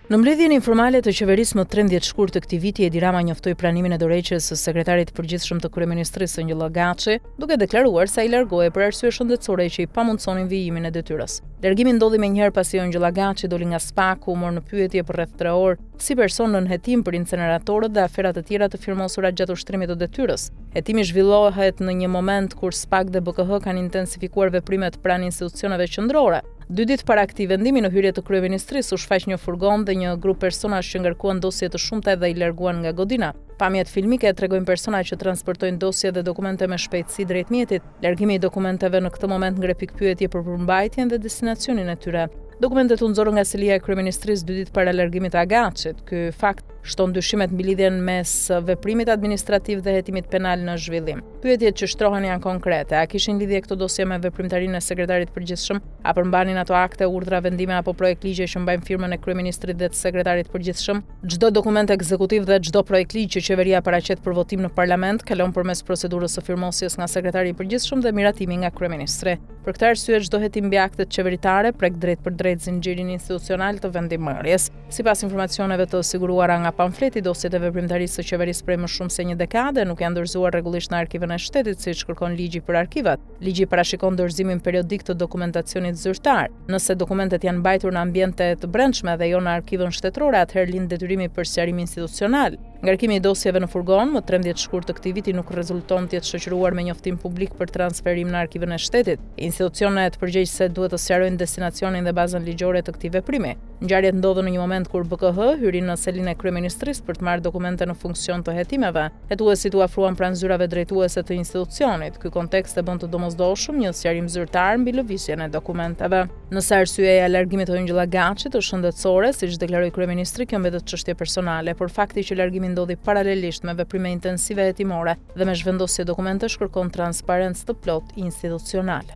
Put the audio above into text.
Në mbledhjen informale të qeverisë më 13 shkurt të këtij viti, Edi Rama njoftoi pranimin e dorëheqjes së sekretarit të përgjithshëm të kryeministrisë Ngjella Gaçi, duke deklaruar se ai largohej për arsye shëndetësore që i pamundsonin vijimin e detyrës. Largimi ndodhi menjëherë pasi Ngjella Gaçi doli nga SPAK-u, u mor në pyetje për rreth 3 orë si person nën hetim për inceneratorët dhe aferat të tjera të firmosura gjatë ushtrimit të detyrës. Hetimi zhvillohet në një moment kur SPAK dhe BKH kanë intensifikuar veprimet pranë institucioneve qendrore. 2 ditë para këtij vendimi në hyrje të kryeministrisë u shfaq një furgon dhe një grup personazh që ngarkuan dosje të shumta dhe i larguan nga godina. Pamjet filmike tregojnë persona që transportojnë dosje dhe dokumente me shpejtësi drejt mjetit. Largimi i dokumenteve në këtë moment ngre pikpyetje për përmbajtjen dhe destinacionin e tyre. Dokumentet u nxorën nga selia e kryeministrisë 2 ditë para largimit të Agaçit. Ky fakt shton dyshimet mbi lidhjen mes veprimit administrativ dhe hetimit penal në zhvillim. Pyetjet që shtrohen janë konkrete: a kishin lidhje këto dosje me veprimtarinë e sekretarit përgjithshëm, a përmbanin ato akte, urdhra, vendime apo projekt ligje që mbajnë firmën e kryeministrit dhe të sekretarit përgjithshëm? Çdo dokument ekzekutiv dhe çdo projekt ligj që qeveria paraqet për votim në parlament kalon përmes procedurës së firmosjes nga sekretari i përgjithshëm dhe miratimi nga kryeministri. Për këtë arsye çdo hetim mbi aktet qeveritare prek drejt për drejt zinxhirin institucional të vendimmarrjes. Sipas informacioneve të siguruara nga pamfleti, dosjet e veprimtarisë së qeverisë prej më shumë se një dekade nuk janë dorëzuar rregullisht në arkivën e shtetit, siç kërkon ligji për arkivat. Ligji parashikon dorëzimin periodik të dokumentacionit zyrtar. Nëse dokumentet janë mbajtur në ambiente të brendshme dhe jo në arkivën shtetërore, atëherë lind detyrimi për sqarim institucional. Ngarkimi i dosjeve në furgon më 13 shkurt të këtij viti nuk rezulton të jetë shoqëruar me njoftim publik për transferim në arkivën e shtetit. Institucionet përgjegjëse duhet të sqarojnë destinacionin dhe bazën ligjore të këtij veprimi. Ngjarjet ndodhen në një moment kur BKH hyri në selinë e kryeministrisë për të marrë dokumente në funksion të hetimeve. Hetuesit u afruan pranë zyrave drejtuese të institucionit. Ky kontekst e bën të domosdoshëm një sqarim zyrtar mbi lëvizjen e dokumenteve. Nëse arsyeja e largimit të Ngjella Gaçit është shëndetësore, siç deklaroi kryeministri, kjo mbetet çështje personale, por fakti që largimi ndodhi paralelisht me veprime intensive hetimore dhe me zhvendosje dokumentesh kërkon transparencë të plotë institucionale.